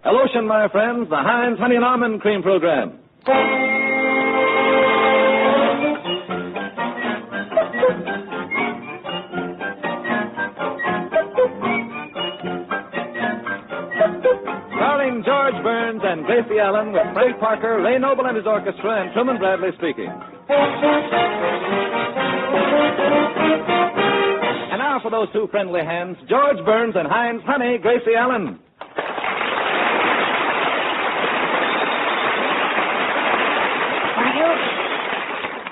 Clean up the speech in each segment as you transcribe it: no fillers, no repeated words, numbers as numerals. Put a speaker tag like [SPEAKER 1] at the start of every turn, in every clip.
[SPEAKER 1] Hello, my friends, the Hinds Honey and Almond Cream Program. Starring George Burns and Gracie Allen with Frank Parker, Ray Noble and his orchestra, and Truman Bradley speaking. And now for those two friendly hands, George Burns and Hinds Honey, Gracie Allen.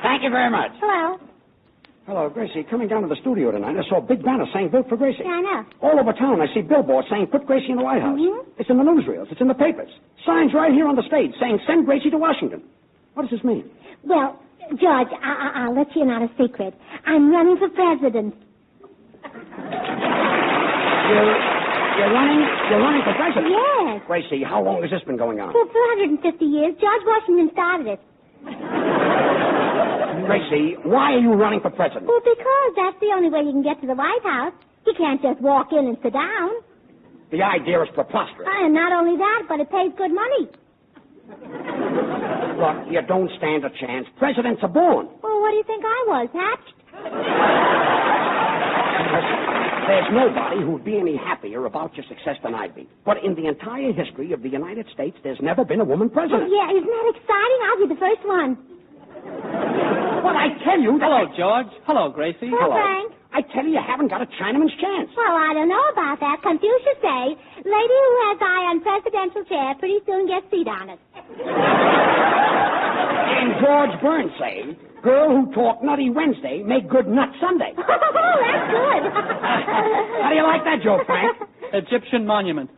[SPEAKER 2] Thank you very much.
[SPEAKER 3] Hello.
[SPEAKER 2] Hello, Gracie. Coming down to the studio tonight, I saw a big banner saying vote for Gracie.
[SPEAKER 3] Yeah, I know.
[SPEAKER 2] All over town, I see billboards saying put Gracie in the White House.
[SPEAKER 3] Mm-hmm.
[SPEAKER 2] It's in the newsreels. It's in the papers. Signs right here on the stage saying send Gracie to Washington. What does this mean?
[SPEAKER 3] Well, George, I'll let you in on a secret. I'm running for president.
[SPEAKER 2] You're running for president?
[SPEAKER 3] Yes.
[SPEAKER 2] Gracie, how long has this been going on?
[SPEAKER 3] For 450 years. George Washington started it.
[SPEAKER 2] Gracie, why are you running for president?
[SPEAKER 3] Well, because that's the only way you can get to the White House. You can't just walk in and sit down.
[SPEAKER 2] The idea is preposterous.
[SPEAKER 3] And not only that, but it pays good money.
[SPEAKER 2] Look, you don't stand a chance. Presidents are born.
[SPEAKER 3] Well, what do you think I was, hatched?
[SPEAKER 2] There's nobody who'd be any happier about your success than I'd be. But in the entire history of the United States, there's never been a woman president.
[SPEAKER 3] Oh, yeah, isn't that exciting? I'll be the first one.
[SPEAKER 2] But I tell you...
[SPEAKER 4] Hello, George. Hello, Gracie.
[SPEAKER 3] Hello, Frank.
[SPEAKER 2] I tell you haven't got a Chinaman's chance.
[SPEAKER 3] Well, I don't know about that. Confucius say, lady who has eye on presidential chair pretty soon gets seat on it.
[SPEAKER 2] And George Burns say, girl who talk nutty Wednesday make good nut Sunday.
[SPEAKER 3] Oh, that's good.
[SPEAKER 2] How do you like that joke, Frank?
[SPEAKER 4] Egyptian monument.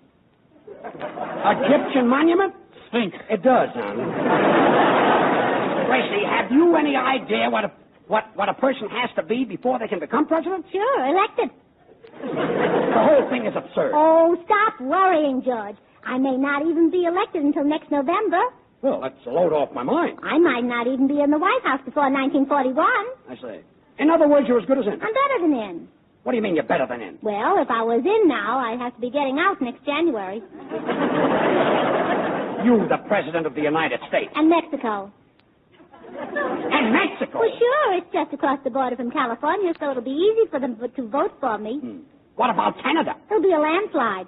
[SPEAKER 2] Egyptian monument?
[SPEAKER 4] Sphinx.
[SPEAKER 2] It does, Gracie, have you any idea what a person has to be before they can become president?
[SPEAKER 3] Sure, elected.
[SPEAKER 2] The whole thing is absurd.
[SPEAKER 3] Oh, stop worrying, George. I may not even be elected until next November.
[SPEAKER 2] Well, that's a load off my mind.
[SPEAKER 3] I might not even be in the White House before 1941.
[SPEAKER 2] I see. In other words, you're as good as in.
[SPEAKER 3] I'm better than in.
[SPEAKER 2] What do you mean you're better than in?
[SPEAKER 3] Well, if I was in now, I'd have to be getting out next January.
[SPEAKER 2] You, the President of the United States.
[SPEAKER 3] And Mexico.
[SPEAKER 2] And Mexico?
[SPEAKER 3] Well, sure. It's just across the border from California, so it'll be easy for them to vote for me.
[SPEAKER 2] What about Canada?
[SPEAKER 3] It'll be a landslide.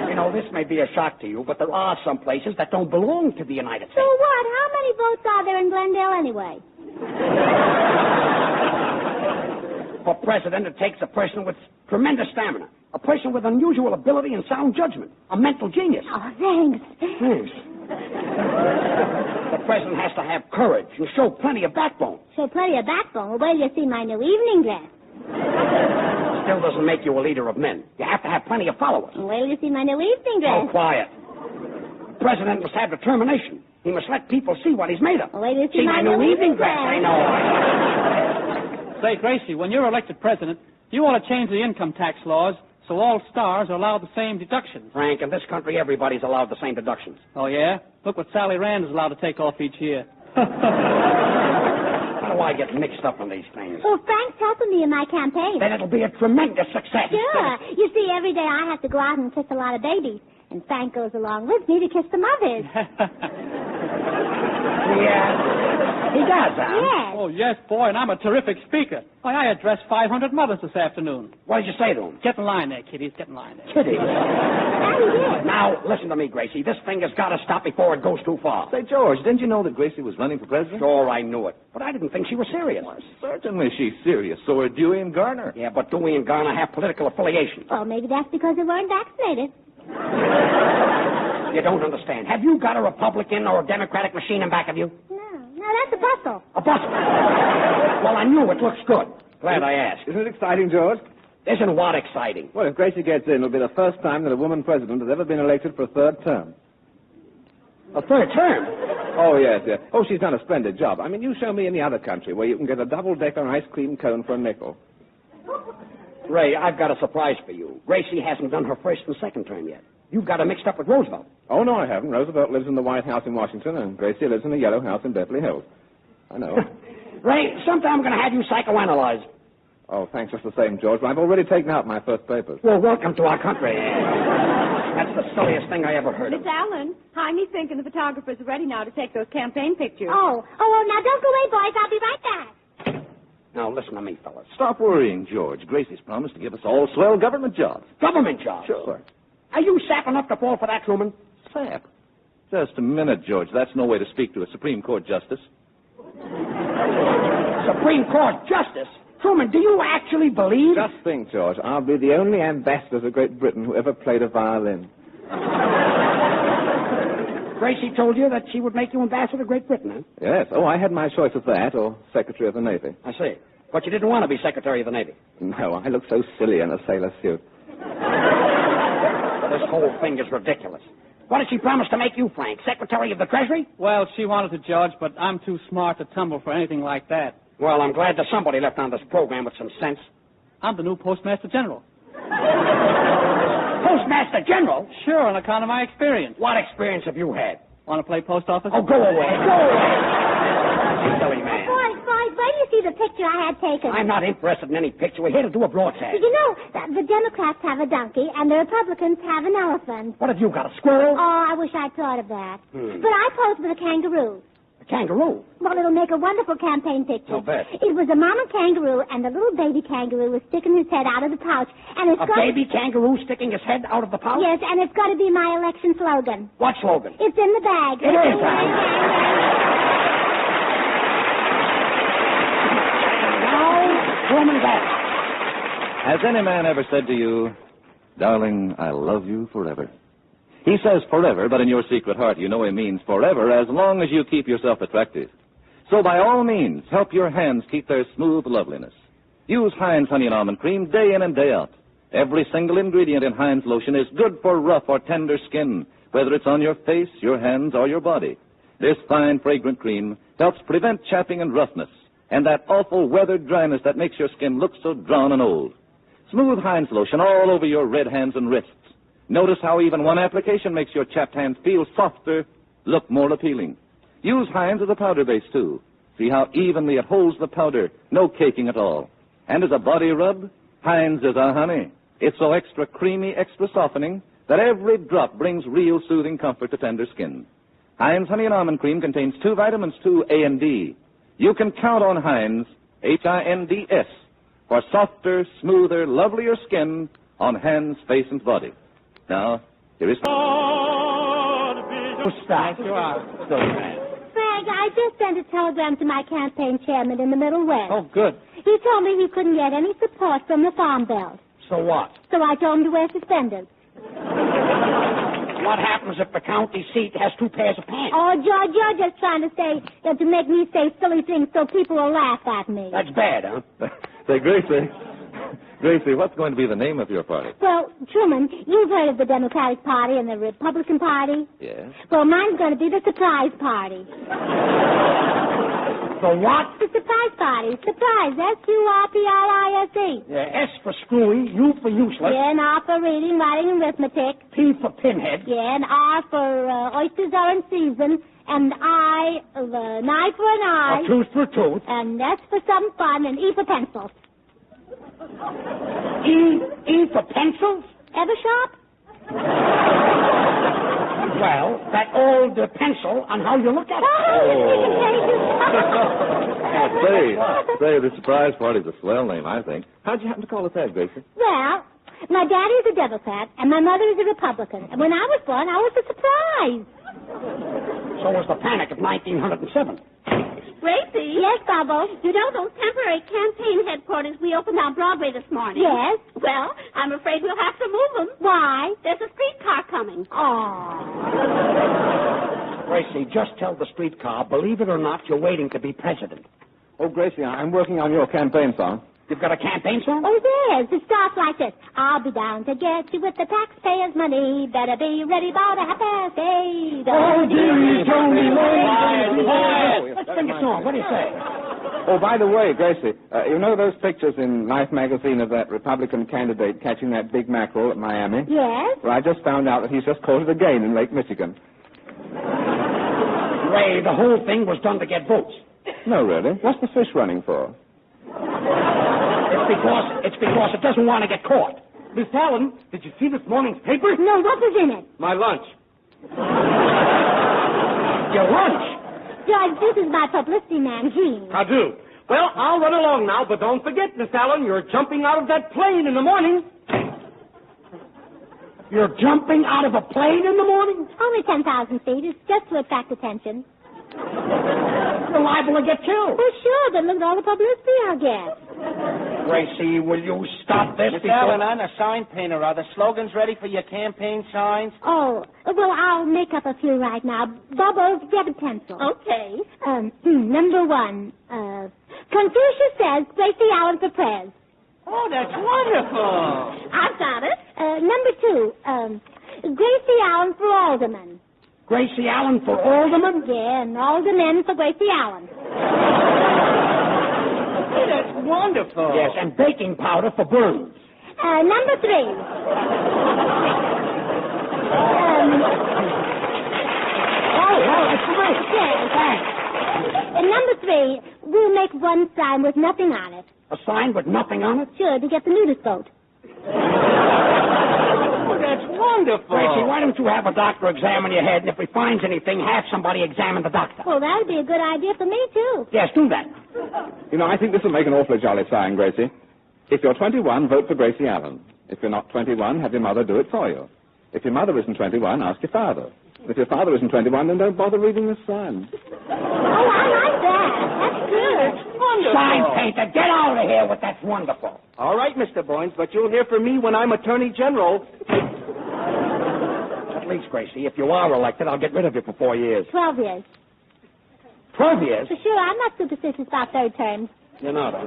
[SPEAKER 2] You know, this may be a shock to you, but there are some places that don't belong to the United States.
[SPEAKER 3] So what? How many votes are there in Glendale anyway?
[SPEAKER 2] For president, it takes a person with tremendous stamina, a person with unusual ability and sound judgment, a mental genius.
[SPEAKER 3] Oh, thanks.
[SPEAKER 2] Thanks. The president has to have courage and show plenty of backbone.
[SPEAKER 3] Show plenty of backbone. Well, wait till you see my new evening dress.
[SPEAKER 2] Still doesn't make you a leader of men. You have to have plenty of followers.
[SPEAKER 3] Well, wait till you see my new evening dress.
[SPEAKER 2] Oh, quiet. The president must have determination. He must let people see what he's made of.
[SPEAKER 3] Well, wait till you see
[SPEAKER 2] my new evening dress. I know.
[SPEAKER 4] Say, Gracie, when you're elected president, you want to change the income tax laws so all stars are allowed the same deductions.
[SPEAKER 2] Frank, in this country, everybody's allowed the same deductions.
[SPEAKER 4] Oh, yeah? Look what Sally Rand is allowed to take off each year.
[SPEAKER 2] How do I get mixed up in these things?
[SPEAKER 3] Well, Frank's helping me in my campaign.
[SPEAKER 2] Then it'll be a tremendous success.
[SPEAKER 3] Sure. You see, every day I have to go out and kiss a lot of babies. And Frank goes along with me to kiss the mothers.
[SPEAKER 2] Yeah. He does, huh?
[SPEAKER 3] Yes.
[SPEAKER 4] Oh, yes, boy, and I'm a terrific speaker. Why, I addressed 500 mothers this afternoon.
[SPEAKER 2] What did you say to him?
[SPEAKER 4] Get in line there, kiddies. Get in line there.
[SPEAKER 2] Kitty.
[SPEAKER 3] That he did.
[SPEAKER 2] Now, listen to me, Gracie. This thing has got to stop before it goes too far.
[SPEAKER 1] Say, George, didn't you know that Gracie was running for president?
[SPEAKER 2] Sure, I knew it. But I didn't think she was serious.
[SPEAKER 1] Well, certainly she's serious. So are Dewey and Garner.
[SPEAKER 2] Yeah, but Dewey and Garner have political affiliations.
[SPEAKER 3] Well, maybe that's because they weren't vaccinated.
[SPEAKER 2] You don't understand. Have you got a Republican or a Democratic machine in back of you?
[SPEAKER 3] No, that's a bustle.
[SPEAKER 2] A bus. Well, I knew it looks good. Glad I asked.
[SPEAKER 1] Isn't it exciting, George?
[SPEAKER 2] Isn't what exciting?
[SPEAKER 1] Well, if Gracie gets in, it'll be the first time that a woman president has ever been elected for a third term.
[SPEAKER 2] A third term?
[SPEAKER 1] Oh, yes. Oh, she's done a splendid job. I mean, you show me any other country where you can get a double-decker ice cream cone for a nickel.
[SPEAKER 2] Ray, I've got a surprise for you. Gracie hasn't done her first and second term yet. You've got her mixed up with Roosevelt.
[SPEAKER 1] Oh, no, I haven't. Roosevelt lives in the White House in Washington, and Gracie lives in the Yellow House in Beverly Hills. I know.
[SPEAKER 2] Ray, sometime I'm going to have you psychoanalyzed.
[SPEAKER 1] Oh, thanks just the same, George. But I've already taken out my first papers.
[SPEAKER 2] Well, welcome to our country. That's the silliest thing I ever heard of.
[SPEAKER 5] Miss Allen, Jaime thinking the photographers are ready now to take those campaign pictures.
[SPEAKER 3] Oh, now don't go away, boys. I'll be right back.
[SPEAKER 2] Now, listen to me, fellas.
[SPEAKER 6] Stop worrying, George. Gracie's promised to give us all swell government jobs.
[SPEAKER 2] Government jobs?
[SPEAKER 6] Sure.
[SPEAKER 2] Are you sap enough to fall for that, Truman?
[SPEAKER 6] Sap? Just a minute, George. That's no way to speak to a Supreme Court justice.
[SPEAKER 2] Supreme Court justice? Truman, do you actually believe...
[SPEAKER 1] Just think, George, I'll be the only ambassador to Great Britain who ever played a violin.
[SPEAKER 2] Gracie told you that she would make you ambassador to Great Britain, huh?
[SPEAKER 1] Yes. Oh, I had my choice of that or Secretary of the Navy.
[SPEAKER 2] I see. But you didn't want to be Secretary of the Navy.
[SPEAKER 1] No, I look so silly in a sailor suit.
[SPEAKER 2] This whole thing is ridiculous. What did she promise to make you, Frank? Secretary of the Treasury?
[SPEAKER 4] Well, she wanted to, Judge, but I'm too smart to tumble for anything like that.
[SPEAKER 2] Well, I'm glad that somebody left on this program with some sense.
[SPEAKER 4] I'm the new Postmaster General.
[SPEAKER 2] Postmaster General?
[SPEAKER 4] Sure, on account of my experience.
[SPEAKER 2] What experience have you had?
[SPEAKER 4] Want to play post office?
[SPEAKER 2] Oh, go away. Go away. You silly man.
[SPEAKER 3] Boys, where do you see the picture I had taken?
[SPEAKER 2] I'm not interested in any picture. We're here to do a broadcast.
[SPEAKER 3] You know, the Democrats have a donkey and the Republicans have an elephant.
[SPEAKER 2] What have you got, a squirrel?
[SPEAKER 3] Oh, I wish I'd thought of that. But I posed with a kangaroo.
[SPEAKER 2] A kangaroo?
[SPEAKER 3] Well, it'll make a wonderful campaign picture.
[SPEAKER 2] I'll bet.
[SPEAKER 3] It was a mama kangaroo, and the little baby kangaroo was sticking his head out of the pouch. And it's
[SPEAKER 2] A baby kangaroo sticking his head out of the pouch?
[SPEAKER 3] Yes, and it's got to be my election slogan.
[SPEAKER 2] What slogan?
[SPEAKER 3] It's in the bag.
[SPEAKER 2] It is, Now, woman back.
[SPEAKER 6] Has any man ever said to you, darling, I love you forever? He says forever, but in your secret heart you know he means forever as long as you keep yourself attractive. So by all means, help your hands keep their smooth loveliness. Use Hinds Honey and Almond Cream day in and day out. Every single ingredient in Hinds lotion is good for rough or tender skin, whether it's on your face, your hands, or your body. This fine, fragrant cream helps prevent chapping and roughness, and that awful weathered dryness that makes your skin look so drawn and old. Smooth Hinds lotion all over your red hands and wrists. Notice how even one application makes your chapped hands feel softer, look more appealing. Use Hinds as a powder base, too. See how evenly it holds the powder, no caking at all. And as a body rub, Hinds is a honey. It's so extra creamy, extra softening, that every drop brings real soothing comfort to tender skin. Hinds Honey and Almond Cream contains 2 vitamins, 2 A and D. You can count on Hinds, Hinds, for softer, smoother, lovelier skin on hands, face, and body. Now, here is...
[SPEAKER 2] Stop.
[SPEAKER 4] You are.
[SPEAKER 3] Frank, I just sent a telegram to my campaign chairman in the Middle West.
[SPEAKER 4] Oh, good.
[SPEAKER 3] He told me he couldn't get any support from the Farm Belt.
[SPEAKER 2] So what?
[SPEAKER 3] So I told him to wear suspenders.
[SPEAKER 2] What happens if the county seat has 2 pairs of pants?
[SPEAKER 3] Oh, George, you're just trying to say, to make me say silly things so people will laugh at me.
[SPEAKER 2] That's bad, huh?
[SPEAKER 6] Say, Gracie, what's going to be the name of your party?
[SPEAKER 3] Well, Truman, you've heard of the Democratic Party and the Republican Party?
[SPEAKER 6] Yes.
[SPEAKER 3] Well, mine's going to be the Surprise Party.
[SPEAKER 2] The what?
[SPEAKER 3] The Surprise Party. Surprise, S-U-R-P-R-I-S-E.
[SPEAKER 2] Yeah, S for screwy, U for useless,
[SPEAKER 3] Yeah, and R for reading, writing, and arithmetic.
[SPEAKER 2] P for pinhead.
[SPEAKER 3] Yeah, and R for oysters are in season. And I, an I for an eye.
[SPEAKER 2] A tooth for a tooth.
[SPEAKER 3] And S for some fun, and E for pencil.
[SPEAKER 2] E for pencils?
[SPEAKER 3] Ever shop?
[SPEAKER 2] Well, that all depends on how you look at it.
[SPEAKER 6] Say, the surprise party's a swell name, I think. How'd you happen to call it that, Gracie?
[SPEAKER 3] Well, my daddy is a Democrat, and my mother is a Republican. And when I was born, I was a surprise.
[SPEAKER 2] So was the Panic of 1907.
[SPEAKER 5] Gracie?
[SPEAKER 3] Yes, Bubbles?
[SPEAKER 5] You know those temporary campaign headquarters we opened on Broadway this morning?
[SPEAKER 3] Yes.
[SPEAKER 5] Well, I'm afraid we'll have to move them.
[SPEAKER 3] Why?
[SPEAKER 5] There's a streetcar coming.
[SPEAKER 3] Oh.
[SPEAKER 2] Gracie, just tell the streetcar, believe it or not, you're waiting to be president.
[SPEAKER 1] Oh, Gracie, I'm working on your campaign song.
[SPEAKER 2] You've got a campaign song?
[SPEAKER 3] Oh, there's. It starts like this. I'll be down to get you with the taxpayers' money. Better be ready by the 8:30.
[SPEAKER 2] Oh, dearie, tell me
[SPEAKER 4] Quiet.
[SPEAKER 2] Let's sing a song. What do you say?
[SPEAKER 1] Oh, by the way, Gracie, you know those pictures in Life magazine of that Republican candidate catching that big mackerel at Miami?
[SPEAKER 3] Yes?
[SPEAKER 1] Well, I just found out that he's just caught it again in Lake Michigan.
[SPEAKER 2] Ray, the whole thing was done to get votes.
[SPEAKER 1] No, really. What's the fish running for?
[SPEAKER 2] It's because it doesn't want to get caught. Miss Allen, did you see this morning's paper?
[SPEAKER 3] No, what was in it?
[SPEAKER 2] My lunch. Your lunch?
[SPEAKER 3] George, this is my publicity man, Hinds.
[SPEAKER 2] How do? Well, I'll run along now, but don't forget, Miss Allen, you're jumping out of that plane in the morning. You're jumping out of a plane in the morning?
[SPEAKER 3] Only 10,000 feet. It's just to attract attention.
[SPEAKER 2] You're liable to get killed.
[SPEAKER 3] Oh, sure, but look at all the publicity I'll get.
[SPEAKER 2] Gracie, will you stop this?
[SPEAKER 7] Miss Allen, I'm a sign painter. Are the slogans ready for your campaign signs?
[SPEAKER 3] Oh, well, I'll make up a few right now. Bubbles, get a pencil.
[SPEAKER 5] Okay.
[SPEAKER 3] Number 1. Confucius says Gracie Allen for prez.
[SPEAKER 7] Oh, that's wonderful.
[SPEAKER 5] I've got it.
[SPEAKER 3] Number 2. Gracie Allen for alderman.
[SPEAKER 2] Gracie Allen for alderman?
[SPEAKER 3] Yeah, and aldermen for Gracie Allen.
[SPEAKER 7] Hey, that's wonderful.
[SPEAKER 2] Yes, and baking powder for Burns.
[SPEAKER 3] Number 3.
[SPEAKER 2] That's great.
[SPEAKER 3] Yes.
[SPEAKER 2] Thanks.
[SPEAKER 3] Number 3, we'll make one sign with nothing on it.
[SPEAKER 2] A sign with nothing on it?
[SPEAKER 3] Sure, to get the nudist vote.
[SPEAKER 7] Oh, that's wonderful.
[SPEAKER 2] Gracie, why don't you have a doctor examine your head, and if he finds anything, have somebody examine the doctor.
[SPEAKER 3] Well, that would be a good idea for me, too.
[SPEAKER 2] Yes, do that.
[SPEAKER 1] You know, I think this will make an awfully jolly sign, Gracie. If you're 21, vote for Gracie Allen. If you're not 21, have your mother do it for you. If your mother isn't 21, ask your father. If your father isn't 21, then don't bother reading this sign.
[SPEAKER 3] Oh, I like that. That's good.
[SPEAKER 7] Wonderful.
[SPEAKER 2] Sign painter, get out of here with that's wonderful.
[SPEAKER 7] All right, Mr. Boynes, but you'll hear from me when I'm Attorney General.
[SPEAKER 2] At least, Gracie, if you are elected, I'll get rid of you for 4 years.
[SPEAKER 3] 12 years.
[SPEAKER 2] 12 years?
[SPEAKER 3] For sure, I'm not superstitious about third terms.
[SPEAKER 2] You're not, huh?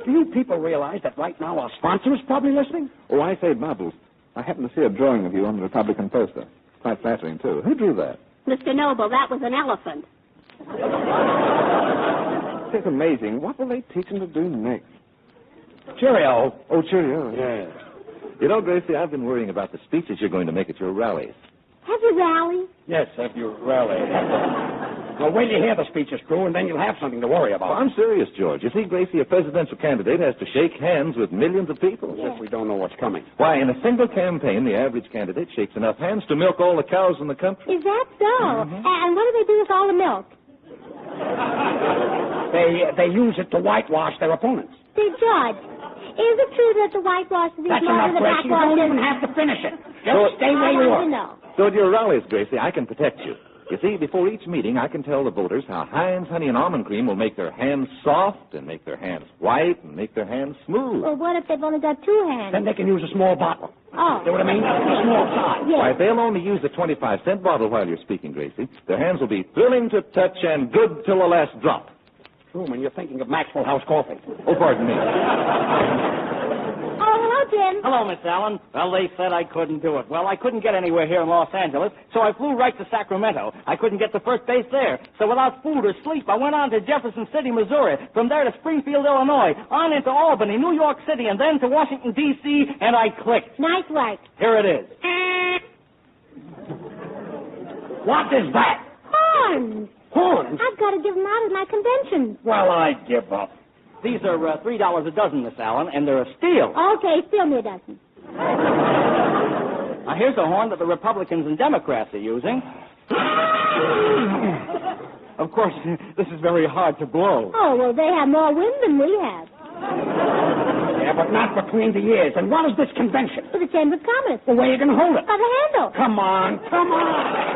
[SPEAKER 2] Do you people realize that right now our sponsor is probably listening?
[SPEAKER 1] Oh, I say, Bubbles, I happen to see a drawing of you on the Republican poster. Quite flattering, too. Who drew that?
[SPEAKER 5] Mr. Noble, that was an elephant.
[SPEAKER 1] It's amazing. What will they teach him to do next?
[SPEAKER 2] Cheerio.
[SPEAKER 1] Oh, cheerio.
[SPEAKER 6] Yes. You know, Gracie, I've been worrying about the speeches you're going to make at your rallies.
[SPEAKER 3] Have you rally?
[SPEAKER 2] Yes, have you rally. Now, wait till you hear the speeches, crew, and then you'll have something to worry about.
[SPEAKER 6] Well, I'm serious, George. You see, Gracie, a presidential candidate has to shake hands with millions of people.
[SPEAKER 2] As if we don't know what's coming.
[SPEAKER 6] Why, in a single campaign, the average candidate shakes enough hands to milk all the cows in the country.
[SPEAKER 3] Is that so? And what do they do with all the milk?
[SPEAKER 2] They use it to whitewash their opponents.
[SPEAKER 3] Say, George, is it true that the whitewash is
[SPEAKER 2] That's
[SPEAKER 3] more
[SPEAKER 2] enough,
[SPEAKER 3] than the
[SPEAKER 2] Gracie. You don't
[SPEAKER 3] blackwash?
[SPEAKER 2] even have to finish it. Just
[SPEAKER 6] So-
[SPEAKER 2] stay where you
[SPEAKER 3] I want to
[SPEAKER 2] are.
[SPEAKER 3] know.
[SPEAKER 6] So at your rallies, Gracie, I can protect you. You see, before each meeting, I can tell the voters how Hinds honey and almond cream will make their hands soft and make their hands white and make their hands smooth.
[SPEAKER 3] Well, what if they've only got 2 hands?
[SPEAKER 2] Then they can use a small bottle.
[SPEAKER 3] Oh.
[SPEAKER 2] See what I mean? A small size.
[SPEAKER 3] Yes.
[SPEAKER 6] Why, if they'll only use the 25-cent bottle while you're speaking, Gracie, their hands will be thrilling to touch and good till the last drop.
[SPEAKER 2] Truman, you're thinking of Maxwell House coffee.
[SPEAKER 6] Oh, pardon me.
[SPEAKER 3] Oh, hello, Jim.
[SPEAKER 7] Hello, Miss Allen. Well, they said I couldn't do it. Well, I couldn't get anywhere here in Los Angeles, so I flew right to Sacramento. I couldn't get to first base there. So without food or sleep, I went on to Jefferson City, Missouri. From there to Springfield, Illinois. On into Albany, New York City, and then to Washington, D.C., and I clicked.
[SPEAKER 3] Nice work.
[SPEAKER 7] Here it is.
[SPEAKER 2] What is that?
[SPEAKER 3] Horns.
[SPEAKER 2] Horns?
[SPEAKER 3] I've got to give them out at my convention.
[SPEAKER 2] Well, I give up.
[SPEAKER 7] These are $3 a dozen, Miss Allen, and they're a steal.
[SPEAKER 3] Okay, steal me a dozen.
[SPEAKER 7] Now, here's a horn that the Republicans and Democrats are using. Of course, this is very hard to blow.
[SPEAKER 3] Oh, well, they have more wind than we have.
[SPEAKER 2] Yeah, but not between the ears. And what is this convention?
[SPEAKER 3] For the Chamber of Commerce.
[SPEAKER 2] Well, where are you going to hold it?
[SPEAKER 3] By the handle.
[SPEAKER 2] Come on, come on.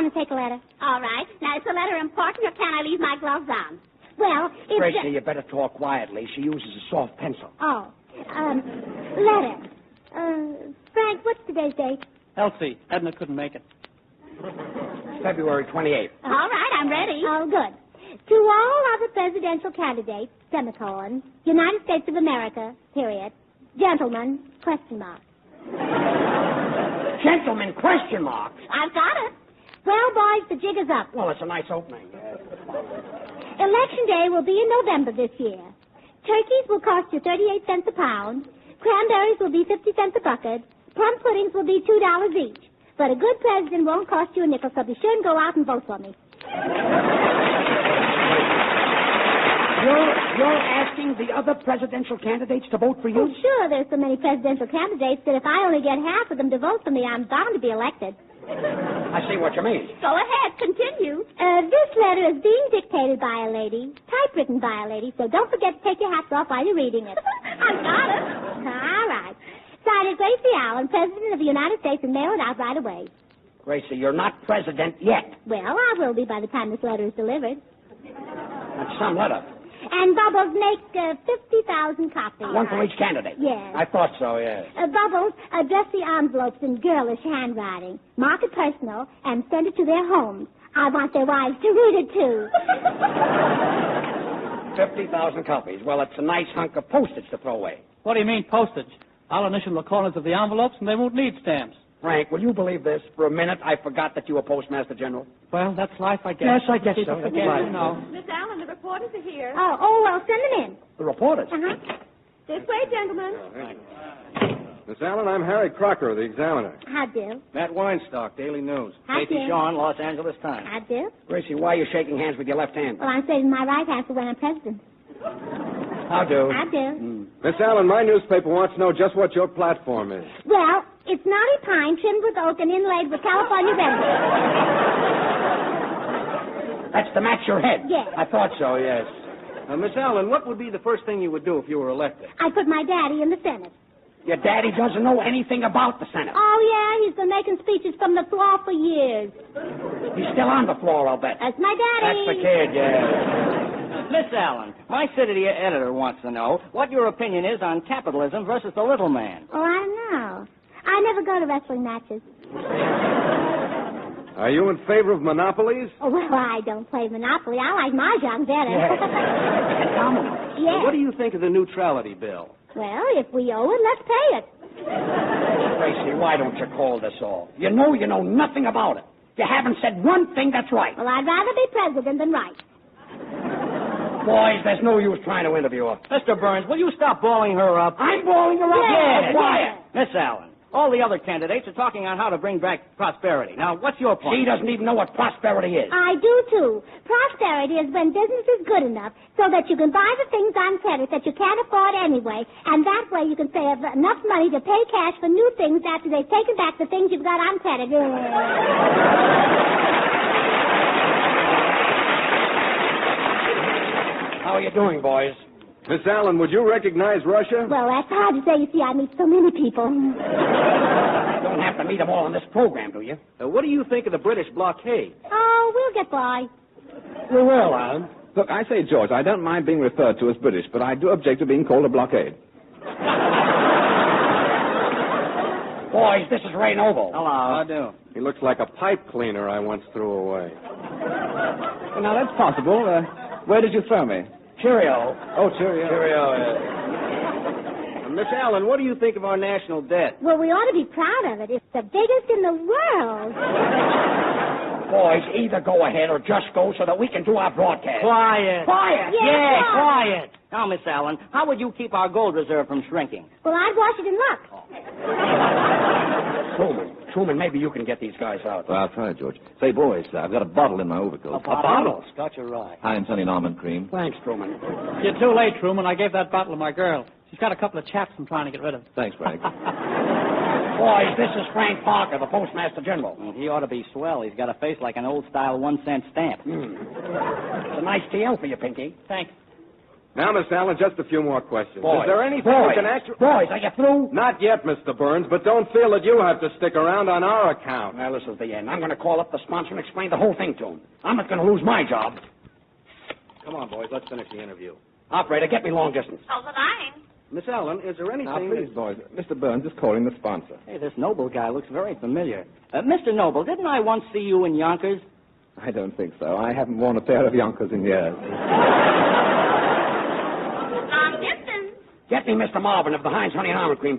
[SPEAKER 3] down and take a letter.
[SPEAKER 8] All right. Now, is the letter important, or can I leave my gloves on?
[SPEAKER 3] Well, it's...
[SPEAKER 2] Gracie, you better talk quietly. She uses a soft pencil.
[SPEAKER 3] Oh. Letter. Frank, what's today's date?
[SPEAKER 4] Elsie, Edna couldn't make it.
[SPEAKER 2] February 28th.
[SPEAKER 8] All right, I'm ready.
[SPEAKER 3] Oh, good. To all other presidential candidates, semicolon, United States of America, period, gentlemen, question mark.
[SPEAKER 2] Gentlemen, question marks.
[SPEAKER 8] I've got it.
[SPEAKER 3] Well, boys, the jig is up.
[SPEAKER 2] Well, it's a nice opening.
[SPEAKER 3] Election day will be in November this year. Turkeys will cost you 38 cents a pound. Cranberries will be 50 cents a bucket. Plum puddings will be $2 each. But a good president won't cost you a nickel, so be sure and go out and vote for me.
[SPEAKER 2] You're asking the other presidential candidates to vote for you?
[SPEAKER 3] Oh, sure, there's so many presidential candidates that if I only get half of them to vote for me, I'm bound to be elected.
[SPEAKER 2] I see what you mean.
[SPEAKER 8] Go ahead, continue.
[SPEAKER 3] This letter is being dictated by a lady, typewritten by a lady, so don't forget to take your hats off while you're reading it.
[SPEAKER 8] I've got it.
[SPEAKER 3] All right. Signed, Gracie Allen, President of the United States, and mail it out right away.
[SPEAKER 2] Gracie, you're not president yet.
[SPEAKER 3] Well, I will be by the time this letter is delivered.
[SPEAKER 2] That's some letter.
[SPEAKER 3] And Bubbles, make 50,000 copies.
[SPEAKER 2] One for each candidate.
[SPEAKER 3] Yes.
[SPEAKER 2] I thought so, yes.
[SPEAKER 3] Bubbles, address the envelopes in girlish handwriting. Mark it personal and send it to their homes. I want their wives to read it, too.
[SPEAKER 2] 50,000 copies. Well, it's a nice hunk of postage to throw away.
[SPEAKER 4] What do you mean, postage? I'll initial the corners of the envelopes, and they won't need stamps.
[SPEAKER 2] Frank, will you believe this? For a minute, I forgot that you were Postmaster General.
[SPEAKER 4] Well, that's life, I guess.
[SPEAKER 2] Yes, I guess so.
[SPEAKER 4] People
[SPEAKER 2] That's
[SPEAKER 4] forget,
[SPEAKER 2] right.
[SPEAKER 4] you know.
[SPEAKER 5] Miss Allen, the reporters are here.
[SPEAKER 3] Oh, well, send them in.
[SPEAKER 2] The reporters?
[SPEAKER 3] Uh-huh.
[SPEAKER 5] This way, gentlemen.
[SPEAKER 9] Miss Allen, I'm Harry Crocker of the Examiner.
[SPEAKER 3] How do?
[SPEAKER 9] Matt Weinstock, Daily News.
[SPEAKER 3] How
[SPEAKER 7] Casey
[SPEAKER 3] do?
[SPEAKER 7] Shawn, Los Angeles Times.
[SPEAKER 3] How do?
[SPEAKER 2] Gracie, why are you shaking hands with your left hand?
[SPEAKER 3] Well, I'm saving my right hand for when I'm president.
[SPEAKER 2] How do?
[SPEAKER 3] How do?
[SPEAKER 9] Miss Allen, my newspaper wants to know just what your platform is.
[SPEAKER 3] Well, it's knotty pine trimmed with oak and inlaid with California redwood.
[SPEAKER 2] That's to match your head?
[SPEAKER 3] Yes.
[SPEAKER 2] I thought so, yes.
[SPEAKER 9] Miss Allen, what would be the first thing you would do if you were elected?
[SPEAKER 3] I put my daddy in the Senate.
[SPEAKER 2] Your daddy doesn't know anything about the Senate.
[SPEAKER 3] Oh, yeah, he's been making speeches from the floor for years.
[SPEAKER 2] He's still on the floor, I'll bet.
[SPEAKER 3] That's my daddy.
[SPEAKER 2] That's the kid, yeah.
[SPEAKER 7] Miss Allen, my city editor wants to know what your opinion is on capitalism versus the little man.
[SPEAKER 3] Oh, I don't know. I never go to wrestling matches.
[SPEAKER 9] Are you in favor of monopolies?
[SPEAKER 3] Oh, well, I don't play Monopoly. I like Mahjong better.
[SPEAKER 9] What do you think of the neutrality bill?
[SPEAKER 3] Well, if we owe it, let's pay it.
[SPEAKER 2] Gracie, why don't you call this off? You know nothing about it. You haven't said one thing that's right.
[SPEAKER 3] Well, I'd rather be president than right.
[SPEAKER 2] Boys, there's no use trying to interview her.
[SPEAKER 7] Mr. Burns, will you stop balling her up?
[SPEAKER 2] I'm balling her up?
[SPEAKER 3] Yeah,
[SPEAKER 2] Quiet.
[SPEAKER 7] Miss Allen, all the other candidates are talking on how to bring back prosperity. Now, what's your point?
[SPEAKER 2] She doesn't even know what prosperity is.
[SPEAKER 3] I do, too. Prosperity is when business is good enough so that you can buy the things on credit that you can't afford anyway, and that way you can save enough money to pay cash for new things after they've taken back the things you've got on credit.
[SPEAKER 2] How are you doing, boys?
[SPEAKER 9] Miss Allen, would you recognize Russia?
[SPEAKER 3] Well, that's hard to say. You see, I meet so many people.
[SPEAKER 2] You don't have to meet them all on this program, do you?
[SPEAKER 9] What do you think of the British blockade?
[SPEAKER 3] Oh, we'll get by.
[SPEAKER 2] We will, Alan.
[SPEAKER 1] Look, I say, George, I don't mind being referred to as British, but I do object to being called a blockade.
[SPEAKER 2] Boys, this is Ray Noble.
[SPEAKER 7] Hello.
[SPEAKER 9] I do. He looks like a pipe cleaner I once threw away.
[SPEAKER 1] Well, now, that's possible. Where did you throw me?
[SPEAKER 2] Cheerio.
[SPEAKER 1] Oh, cheerio.
[SPEAKER 2] Cheerio,
[SPEAKER 9] Miss Allen, what do you think of our national debt?
[SPEAKER 3] Well, we ought to be proud of it. It's the biggest in the world.
[SPEAKER 2] Boys, either go ahead or just go so that we can do our broadcast.
[SPEAKER 7] Quiet.
[SPEAKER 2] Quiet.
[SPEAKER 3] Yeah,
[SPEAKER 7] Quiet. Now, Miss Allen, how would you keep our gold reserve from shrinking?
[SPEAKER 3] Well, I'd wash it in luck.
[SPEAKER 2] Truman, maybe you can get these guys out.
[SPEAKER 6] Well, I'll try, George. Say, boys, I've got a bottle in my overcoat.
[SPEAKER 2] A bottle?
[SPEAKER 7] Scotch or rye?
[SPEAKER 6] Hinds honey and almond cream.
[SPEAKER 2] Thanks, Truman.
[SPEAKER 4] You're too late, Truman. I gave that bottle to my girl. She's got a couple of chaps I'm trying to get rid of.
[SPEAKER 6] Thanks, Frank.
[SPEAKER 2] Boys, this is Frank Parker, the Postmaster General.
[SPEAKER 7] He ought to be swell. He's got a face like an old-style 1-cent stamp.
[SPEAKER 2] It's a nice TL for you, Pinky.
[SPEAKER 4] Thanks.
[SPEAKER 9] Now, Miss Allen, just a few more questions.
[SPEAKER 2] Boys,
[SPEAKER 9] Is there anything we can actually...
[SPEAKER 2] Boys, are you through?
[SPEAKER 9] Not yet, Mr. Burns, but don't feel that you have to stick around on our account.
[SPEAKER 2] Well, this is the end. I'm going to call up the sponsor and explain the whole thing to him. I'm not going to lose my job.
[SPEAKER 9] Come on, boys, let's finish the interview.
[SPEAKER 2] Operator, get me long distance.
[SPEAKER 8] Hold the line.
[SPEAKER 9] Miss Allen, is there anything...
[SPEAKER 1] Now, please, boys, Mr. Burns is calling the sponsor.
[SPEAKER 7] Hey, this Noble guy looks very familiar. Mr. Noble, didn't I once see you in Yonkers?
[SPEAKER 1] I don't think so. I haven't worn a pair of Yonkers in years.
[SPEAKER 8] Long distance.
[SPEAKER 2] Get me Mr. Marvin of the Hinds Honey and Almond Cream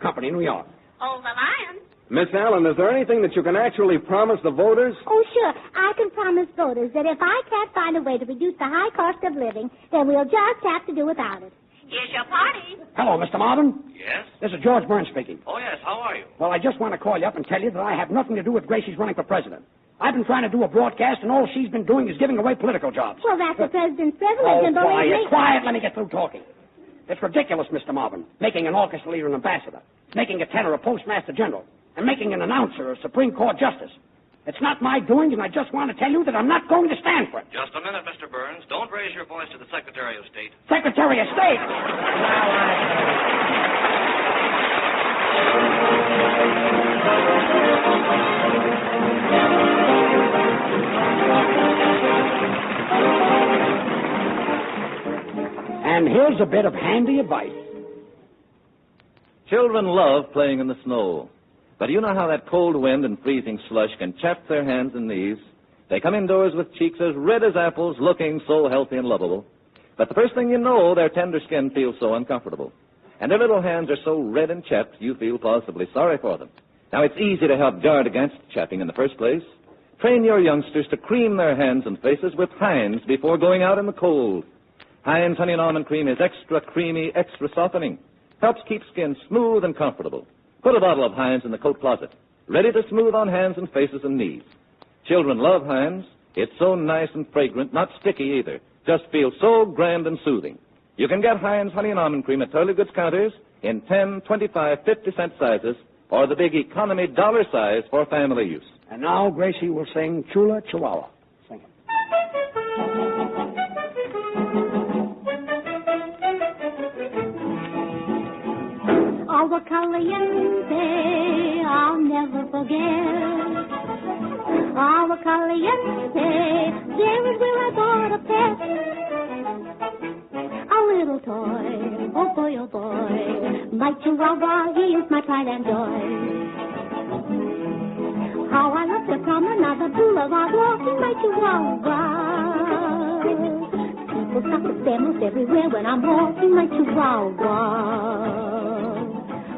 [SPEAKER 2] Company, New York.
[SPEAKER 8] Hold the line.
[SPEAKER 9] Miss Allen, is there anything that you can actually promise the voters?
[SPEAKER 3] Oh, sure. I can promise voters that if I can't find a way to reduce the high cost of living, then we'll just have to do without it.
[SPEAKER 8] Here's your party.
[SPEAKER 2] Hello, Mr. Marvin.
[SPEAKER 10] Yes?
[SPEAKER 2] This is George Burns speaking.
[SPEAKER 10] Oh, yes. How are you?
[SPEAKER 2] Well, I just want to call you up and tell you that I have nothing to do with Gracie's running for president. I've been trying to do a broadcast, and all she's been doing is giving away political jobs.
[SPEAKER 3] Well, that's the president's privilege,
[SPEAKER 2] Oh,
[SPEAKER 3] and believe me...
[SPEAKER 2] quiet. Let me get through talking. It's ridiculous, Mr. Marvin, making an orchestra leader an ambassador, making a tenor a postmaster general, and making an announcer a Supreme Court justice. It's not my doing, and I just want to tell you that I'm not going to stand for it.
[SPEAKER 10] Just a minute, Mr. Burns. Don't raise your voice to the Secretary of State.
[SPEAKER 2] Secretary of State! And here's a bit of handy advice.
[SPEAKER 6] Children love playing in the snow. But do you know how that cold wind and freezing slush can chafe their hands and knees? They come indoors with cheeks as red as apples, looking so healthy and lovable. But the first thing you know, their tender skin feels so uncomfortable. And their little hands are so red and chapped, you feel possibly sorry for them. Now, it's easy to help guard against chapping in the first place. Train your youngsters to cream their hands and faces with Hinds before going out in the cold. Hinds Honey and Almond Cream is extra creamy, extra softening. Helps keep skin smooth and comfortable. Put a bottle of Hinds in the coat closet, ready to smooth on hands and faces and knees. Children love Hinds. It's so nice and fragrant, not sticky either. Just feels so grand and soothing. You can get Hinds Honey and Almond Cream at toilet goods counters in 10, 25, 50-cent sizes, or the big economy dollar size for family use.
[SPEAKER 2] And now Gracie will sing Chula, Chihuahua. Sing it.
[SPEAKER 3] Agua caliente, I'll never forget. Agua caliente, there is where I bought a pet. A little toy, oh boy, my Chihuahua, he is my pride and joy. How I love the promenade, the boulevard, walking my Chihuahua. People stop to stare most everywhere when I'm walking my Chihuahua.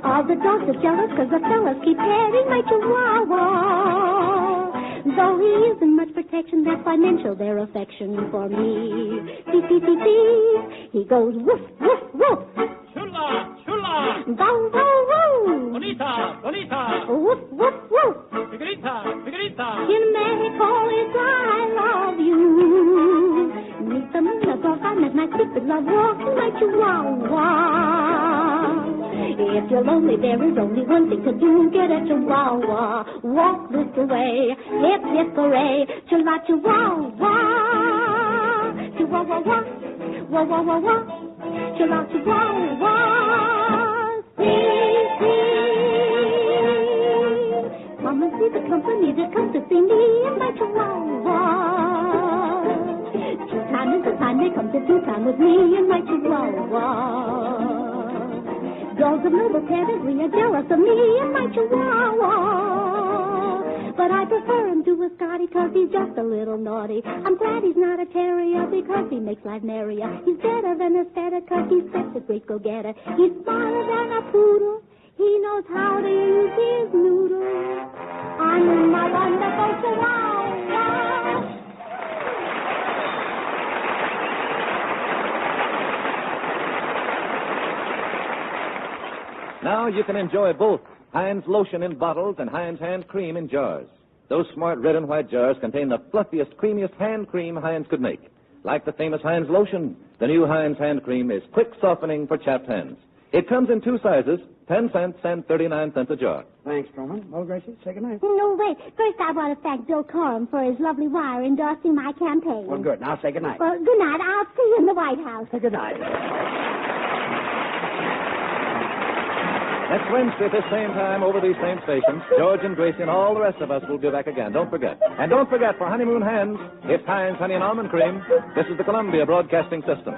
[SPEAKER 3] All the dogs are jealous because the fellas keep petting my Chihuahua. Though he isn't much protection, that's why men show their affection for me. See, see, see, see, he goes woof, woof, woof.
[SPEAKER 4] Chula, chula.
[SPEAKER 3] Bow, bow, wow.
[SPEAKER 4] Bonita, bonita.
[SPEAKER 3] Woof, woof, woof.
[SPEAKER 4] Figurita, figurita.
[SPEAKER 3] In Mexico, it's I love you. Meet the moon above, I met my stupid love walking my Chihuahua. If you're lonely, there is only one thing to do. Get a Chihuahua. Walk this way. Hip, hip, hooray. Chula, Chihuahua. Chihuahua, wah, wah, wah, wah, wah. Chula, Chihuahua. See, see. Come and see the company that comes to see me and my Chihuahua. Tea time is the time they come to tea time with me and my Chihuahua. Dogs of noble pedigree are jealous of me and my Chihuahua. But I prefer him to a Scotty because he's just a little naughty. I'm glad he's not a terrier because he makes life merrier. He's better than a setter because he's such a great go-getter. He's smarter than a poodle. He knows how to use his noodle. I'm my wonderful Chihuahua.
[SPEAKER 6] Now you can enjoy both Hinds lotion in bottles and Hinds hand cream in jars. Those smart red and white jars contain the fluffiest, creamiest hand cream Hinds could make. Like the famous Hinds lotion, the new Hinds hand cream is quick softening for chapped hands. It comes in two sizes, 10 cents and 39 cents a jar.
[SPEAKER 2] Thanks, Truman. Well, Gracie, say goodnight.
[SPEAKER 3] No, wait. First, I want to thank Bill Coram for his lovely wire endorsing my campaign.
[SPEAKER 2] Well, good. Now say goodnight.
[SPEAKER 3] Well, good night. I'll see you in the White House.
[SPEAKER 2] Say goodnight.
[SPEAKER 6] Next Wednesday at this same time, over these same stations, George and Gracie and all the rest of us will be back again. Don't forget. And don't forget, for Honeymoon Hands, it's Hinds Honey and Almond Cream. This is the Columbia Broadcasting System.